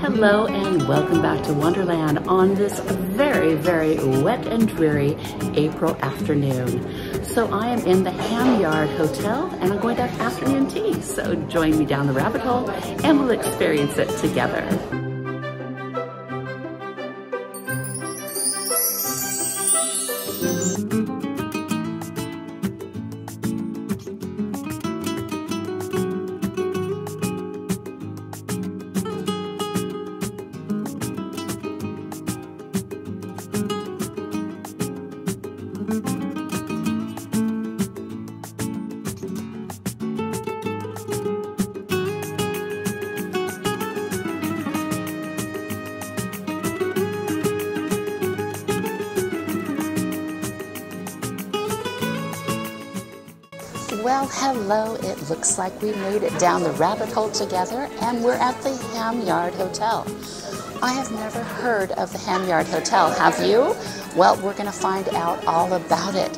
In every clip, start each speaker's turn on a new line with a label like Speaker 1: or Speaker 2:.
Speaker 1: Hello and welcome back to Wanderland on this very, very wet and dreary April afternoon. So I am in the Ham Yard Hotel and I'm going to have afternoon tea. So join me down the rabbit hole and we'll experience it together. Well, hello. It looks like we made it down the rabbit hole together and we're at the Ham Yard Hotel. I have never heard of the Ham Yard Hotel. Have you? Well, we're going to find out all about it.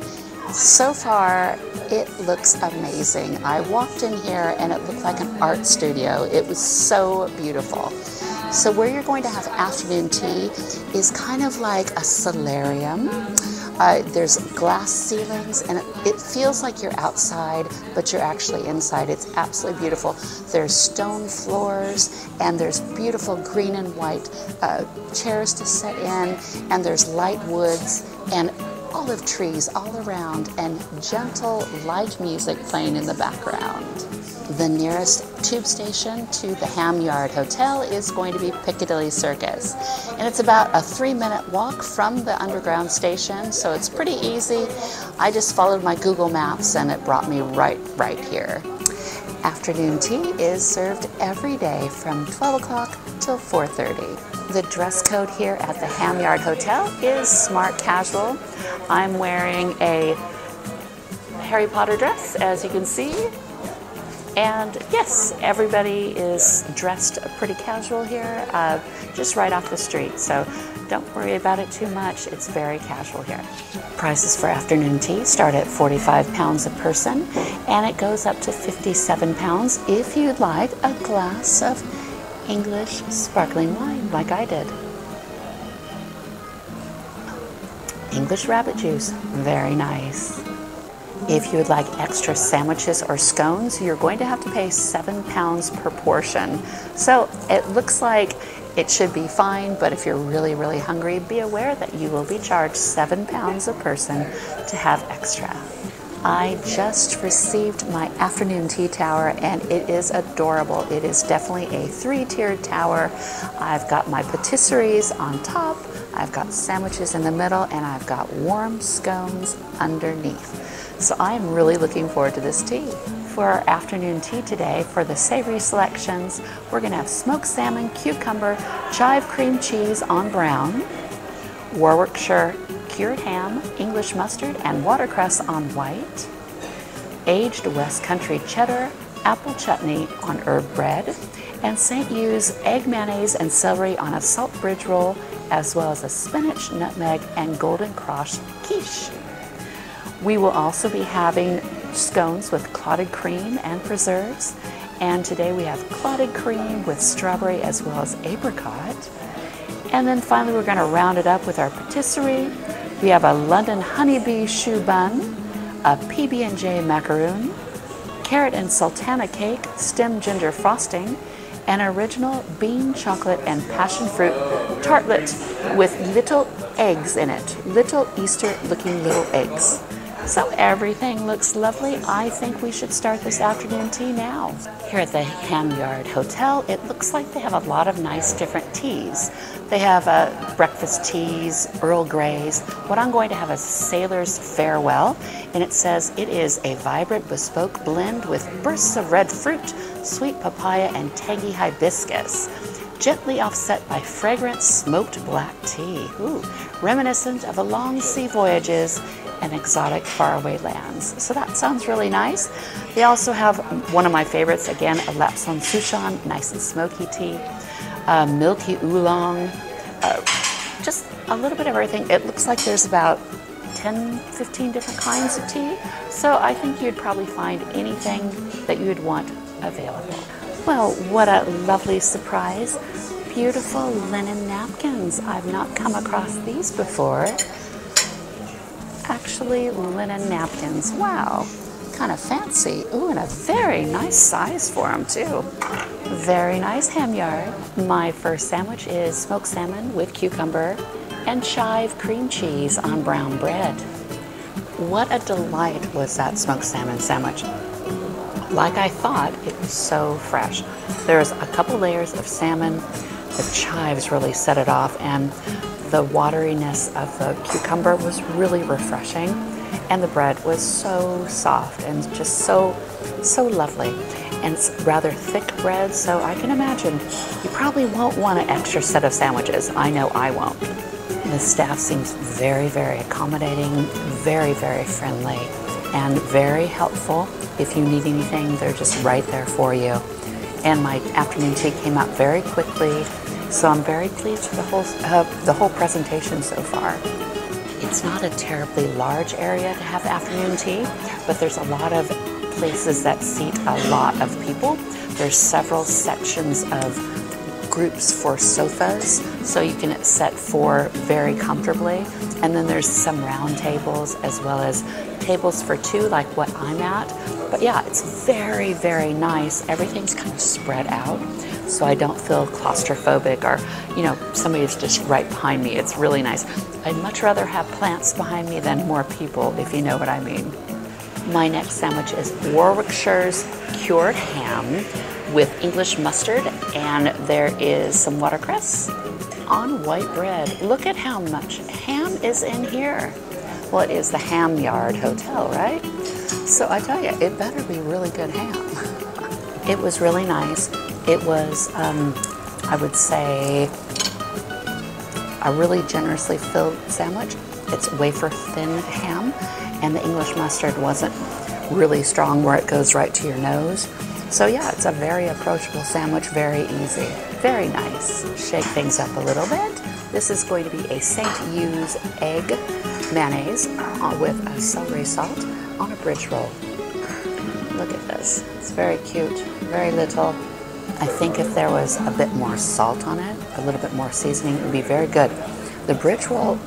Speaker 1: So far, it looks amazing. I walked in here and it looked like an art studio. It was so beautiful. So where you're going to have afternoon tea is kind of like a solarium. There's glass ceilings and it feels like you're outside, but you're actually inside. It's absolutely beautiful. There's stone floors and there's beautiful green and white chairs to sit in, and there's light woods and olive trees all around and gentle light music playing in the background. The nearest tube station to the Ham Yard Hotel is going to be Piccadilly Circus. And it's about a 3-minute walk from the underground station, so it's pretty easy. I just followed my Google Maps and it brought me right here. Afternoon tea is served every day from 12 o'clock till 4:30. The dress code here at the Ham Yard Hotel is smart casual. I'm wearing a Harry Potter dress, as you can see. And yes, everybody is dressed pretty casual here, just right off the street. So don't worry about it too much. It's very casual here. Prices for afternoon tea start at £45 a person, and it goes up to £57 if you'd like a glass of English sparkling wine, like I did. English rabbit juice, very nice. If you would like extra sandwiches or scones, you're going to have to pay £7 per portion. So it looks like it should be fine, but if you're really, really hungry, be aware that you will be charged £7 a person to have extra. I just received my afternoon tea tower and it is adorable. It is definitely a 3-tiered tower. I've got my patisseries on top, I've got sandwiches in the middle, and I've got warm scones underneath. So I'm really looking forward to this tea. For our afternoon tea today, for the savory selections, we're going to have smoked salmon, cucumber, chive cream cheese on brown, Warwickshire cured ham, English mustard, and watercress on white, aged West Country cheddar, apple chutney on herb bread, and St. Hugh's egg mayonnaise and celery on a salt bridge roll, as well as a spinach, nutmeg, and golden cross quiche. We will also be having scones with clotted cream and preserves, and today we have clotted cream with strawberry as well as apricot. And then finally we're going to round it up with our patisserie. We have a London honeybee choux bun, a PB&J macaroon, carrot and sultana cake, stem ginger frosting, an original bean chocolate and passion fruit tartlet with little eggs in it, little Easter looking little eggs. So everything looks lovely. I think we should start this afternoon tea now. Here at the Ham Yard Hotel, it looks like they have a lot of nice different teas. They have breakfast teas, Earl Greys. What I'm going to have is Sailor's Farewell, and it says it is a vibrant bespoke blend with bursts of red fruit, sweet papaya, and tangy hibiscus, gently offset by fragrant smoked black tea. Ooh, reminiscent of the long sea voyages and exotic faraway lands. So that sounds really nice. They also have one of my favorites, again, a Lapsang Souchong, nice and smoky tea, milky oolong, just a little bit of everything. It looks like there's about 10, 15 different kinds of tea. So I think you'd probably find anything that you would want available. Well, what a lovely surprise. beautiful linen napkins. I've not come across these before. Actually, linen napkins. Wow, kind of fancy. Ooh, and a very nice size for them too. Very nice ham yard. My first sandwich is smoked salmon with cucumber and chive cream cheese on brown bread. What a delight was that smoked salmon sandwich. Like I thought, it was so fresh. There's a couple layers of salmon. The chives really set it off, and the wateriness of the cucumber was really refreshing, and the bread was so soft and just so lovely. And it's rather thick bread, so I can imagine you probably won't want an extra set of sandwiches. I know I won't. The staff seems very, very accommodating, very, very friendly, and very helpful. If you need anything, they're just right there for you. And my afternoon tea came out very quickly, so I'm very pleased with the whole presentation so far. It's not a terribly large area to have afternoon tea, but there's a lot of places that seat a lot of people. There's several sections of groups for sofas, so you can sit 4 very comfortably. And then there's some round tables as well as tables for 2, like what I'm at. But yeah, it's very, very nice. Everything's kind of spread out, so I don't feel claustrophobic or, you know, somebody's just right behind me. It's really nice. I'd much rather have plants behind me than more people, if you know what I mean. My next sandwich is Warwickshire's cured ham with English mustard, and there is some watercress on white bread. Look at how much ham is in here. Well, it is the Ham Yard Hotel, right? So I tell you, it better be really good ham. It was really nice. It was, I would say, a really generously filled sandwich. It's wafer thin ham, and the English mustard wasn't really strong where it goes right to your nose. So yeah, it's a very approachable sandwich, very easy, very nice. Shake things up a little bit. This is going to be a St. Hugh's egg mayonnaise with a celery salt on a bridge roll. Look at this. It's very cute, very little. I think if there was a bit more salt on it, a little bit more seasoning, it would be very good. The bridge roll,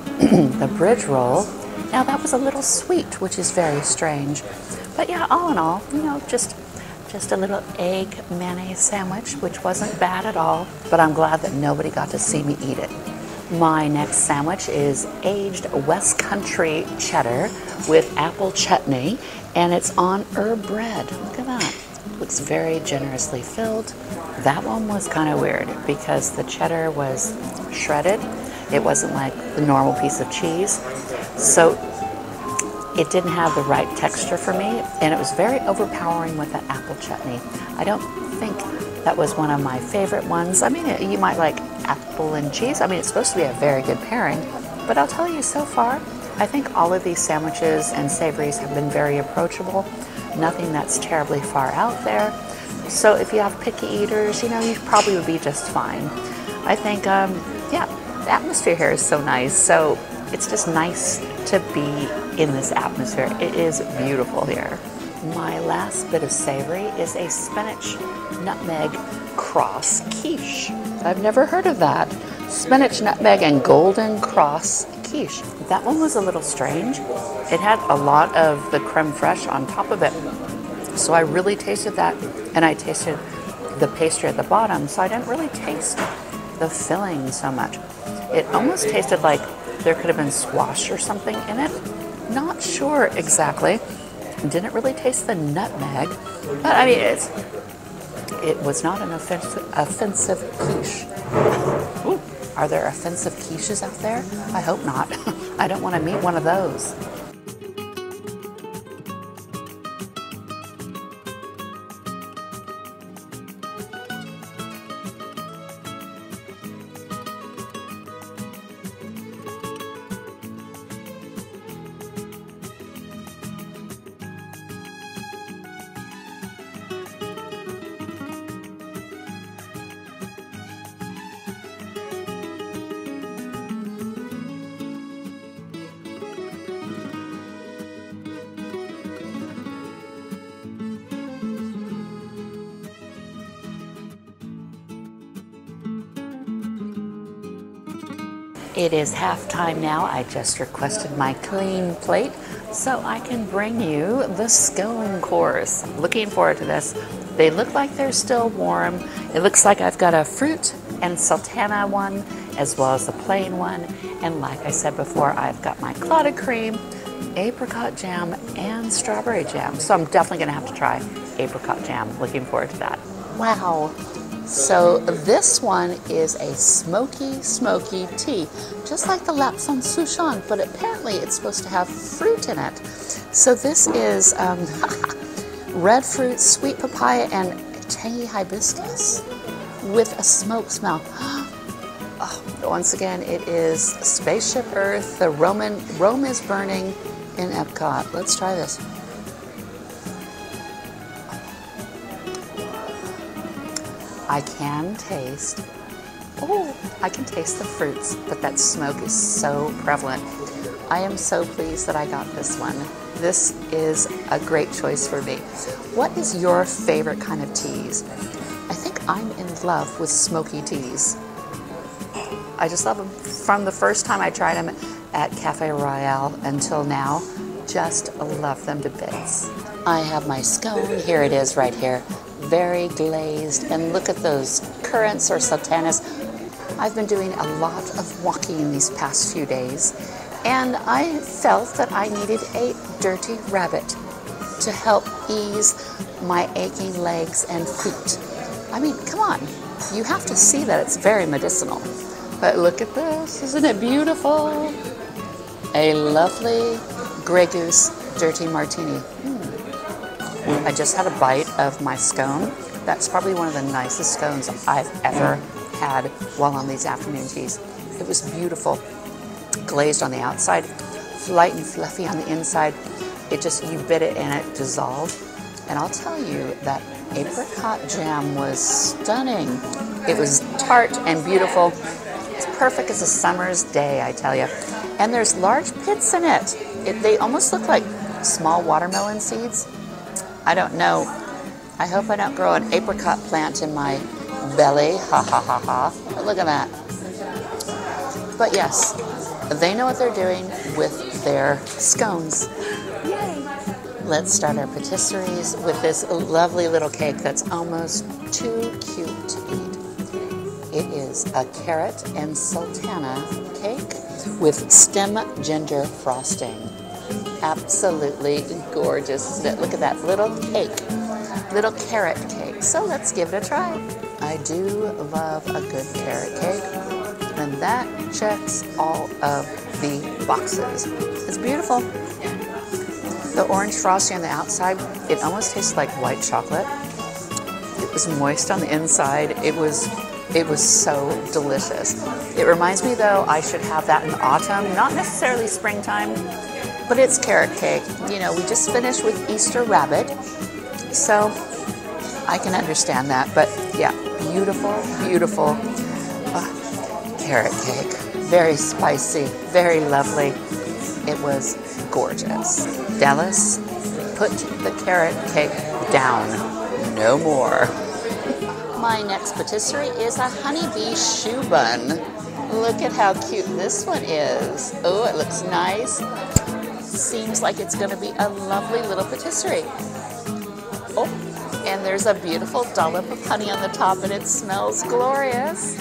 Speaker 1: now that was a little sweet, which is very strange. But yeah, all in all, you know, just a little egg mayonnaise sandwich, which wasn't bad at all, but I'm glad that nobody got to see me eat it. My next sandwich is aged West Country cheddar with apple chutney, and it's on herb bread. Look at that. Looks very generously filled. That one was kind of weird because the cheddar was shredded. It wasn't like the normal piece of cheese. So it didn't have the right texture for me, and it was very overpowering with that apple chutney. I don't think that was one of my favorite ones. I mean, you might like apple and cheese. I mean, it's supposed to be a very good pairing, but I'll tell you, so far, I think all of these sandwiches and savories have been very approachable. Nothing that's terribly far out there. So if you have picky eaters, you know, you probably would be just fine. I think, yeah, the atmosphere here is so nice. So it's just nice to be in this atmosphere. It is beautiful here. My last bit of savory is a spinach nutmeg cross quiche. I've never heard of that. Spinach, nutmeg, and golden cross quiche. That one was a little strange. It had a lot of the creme fraiche on top of it. So I really tasted that, and I tasted the pastry at the bottom, so I didn't really taste the filling so much. It almost tasted like there could have been squash or something in it. Not sure exactly. Didn't really taste the nutmeg, but I mean, it was not an offensive quiche. Ooh, are there offensive quiches out there? I hope not. I don't want to meet one of those. It is halftime now. I just requested my clean plate so I can bring you the scone course. Looking forward to this. They look like they're still warm. It looks like I've got a fruit and sultana one as well as the plain one. And like I said before, I've got my clotted cream, apricot jam, and strawberry jam. So I'm definitely gonna have to try apricot jam. Looking forward to that. Wow. So this one is a smoky tea, just like the Lapsang Souchong, but apparently it's supposed to have fruit in it. So this is red fruit, sweet papaya, and tangy hibiscus with a smoke smell. Oh, once again, it is Spaceship Earth. The Rome is burning in Epcot. Let's try this. I can taste the fruits, but that smoke is so prevalent. I am so pleased that I got this one. This is a great choice for me. What is your favorite kind of teas? I think I'm in love with smoky teas. I just love them. From the first time I tried them at Cafe Royale until now, just love them to bits. I have my scone. Here it is right here. Very glazed, and look at those currants or sultanas. I've been doing a lot of walking these past few days, and I felt that I needed a dirty rabbit to help ease my aching legs and feet. I mean, come on, you have to see that it's very medicinal. But look at this, isn't it beautiful? A lovely Grey Goose dirty martini. I just had a bite of my scone. That's probably one of the nicest scones I've ever had while on these afternoon teas. It was beautiful. Glazed on the outside, light and fluffy on the inside. It just, you bit it and it dissolved. And I'll tell you that apricot jam was stunning. It was tart and beautiful. It's perfect as a summer's day, I tell you. And there's large pits in it. They almost look like small watermelon seeds. I don't know. I hope I don't grow an apricot plant in my belly. Ha ha ha ha. But look at that. But yes, they know what they're doing with their scones. Yay! Let's start our patisseries with this lovely little cake that's almost too cute to eat. It is a carrot and sultana cake with stem ginger frosting. Absolutely gorgeous, isn't it? Look at that little cake, little carrot cake. So let's give it a try. I do love a good carrot cake, and that checks all of the boxes. It's beautiful. The orange frosting on the outside, it almost tastes like white chocolate. It was moist on the inside. It was so delicious. It reminds me though, I should have that in autumn, not necessarily springtime. But it's carrot cake. You know, we just finished with Easter rabbit, so I can understand that. But yeah, beautiful, beautiful carrot cake. Very spicy, very lovely. It was gorgeous. Dallas, put the carrot cake down. No more. My next patisserie is a honeybee shoe bun. Look at how cute this one is. Oh, it looks nice. Seems like it's going to be a lovely little patisserie. Oh, and there's a beautiful dollop of honey on the top, and it smells glorious.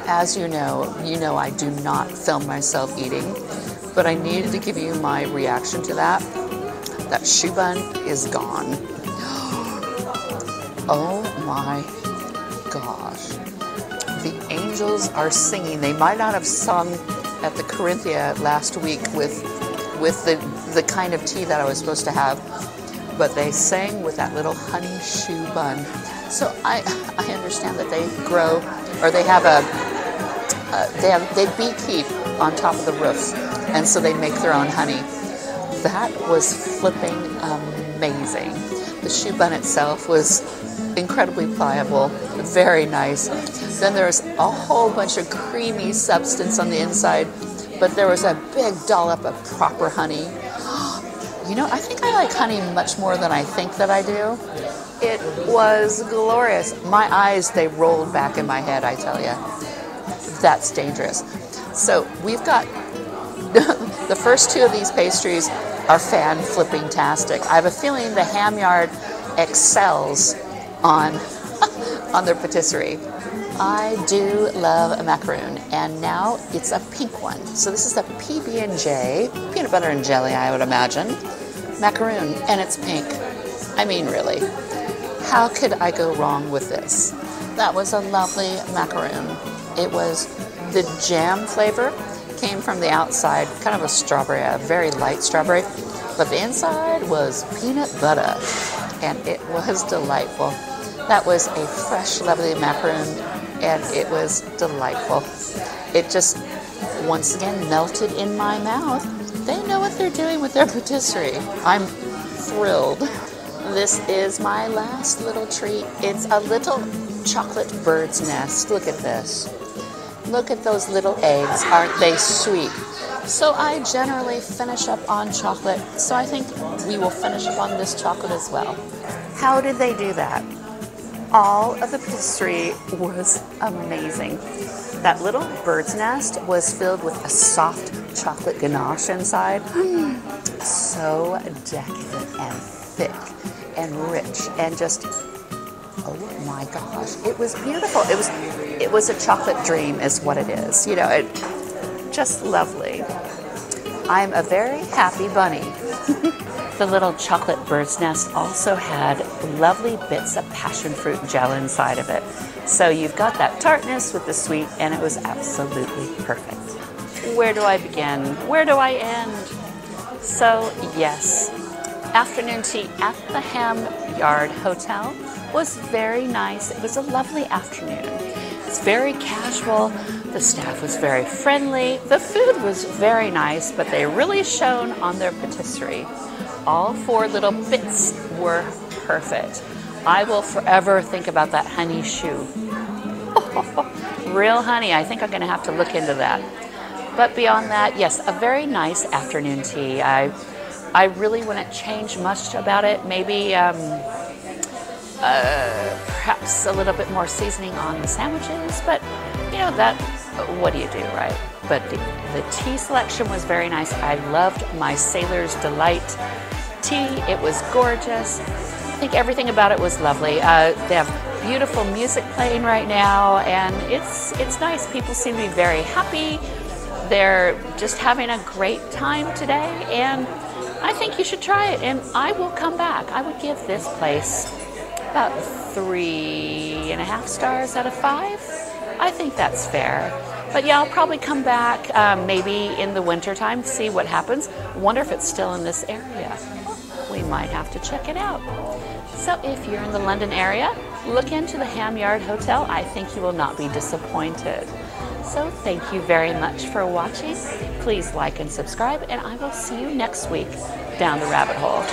Speaker 1: As you know I do not film myself eating, but I needed to give you my reaction to that. That shoe bun is gone. Oh my gosh. The angels are singing. They might not have sung at the Corinthia last week with the kind of tea that I was supposed to have, but they sang with that little honey shoe bun. So I understand that they grow, or they have they beekeep on top of the roof, and so they make their own honey. That was flipping amazing. The shoe bun itself was incredibly pliable, very nice. Then there's a whole bunch of creamy substance on the inside, but there was a big dollop of proper honey. You know, I think I like honey much more than I think that I do. It was glorious. My eyes, they rolled back in my head, I tell you. That's dangerous. So we've got the first two of these pastries are fan-flipping-tastic. I have a feeling the Ham Yard excels on their patisserie. I do love a macaroon, and now it's a pink one. So this is a PB&J, peanut butter and jelly, I would imagine, macaroon, and it's pink. I mean, really, how could I go wrong with this? That was a lovely macaroon. It was the jam flavor, came from the outside, kind of a strawberry, a very light strawberry, but the inside was peanut butter, and it was delightful. That was a fresh, lovely macaroon, and it was delightful. It just, once again, melted in my mouth. They know what they're doing with their patisserie. I'm thrilled. This is my last little treat. It's a little chocolate bird's nest. Look at this. Look at those little eggs. Aren't they sweet? So I generally finish up on chocolate, so I think we will finish up on this chocolate as well. How did they do that? All of the patisserie was amazing. That little bird's nest was filled with a soft chocolate ganache inside. So decadent and thick and rich and just, oh my gosh, it was beautiful. It was a chocolate dream is what it is. You know, it just lovely. I'm a very happy bunny. The little chocolate bird's nest also had lovely bits of passion fruit gel inside of it. So you've got that tartness with the sweet, and it was absolutely perfect. Where do I begin? Where do I end? So yes, afternoon tea at the Ham Yard Hotel was very nice. It was a lovely afternoon. It's very casual. The staff was very friendly. The food was very nice, but they really shone on their patisserie. All 4 little bits were perfect. I will forever think about that honey shoe. Real honey. I think I'm going to have to look into that. But beyond that, yes, a very nice afternoon tea. I really wouldn't change much about it. Maybe perhaps a little bit more seasoning on the sandwiches. But, you know, that, what do you do, right? But the tea selection was very nice. I loved my Sailor's Delight tea. It was gorgeous. I think everything about it was lovely. They have beautiful music playing right now, and it's nice. People seem to be very happy. They're just having a great time today, and I think you should try it, and I will come back. I would give this place about 3.5 stars out of 5. I think that's fair. But yeah, I'll probably come back maybe in the wintertime, see what happens. Wonder if it's still in this area. We might have to check it out. So if you're in the London area, look into the Ham Yard Hotel. I think you will not be disappointed. So thank you very much for watching. Please like and subscribe, and I will see you next week down the rabbit hole.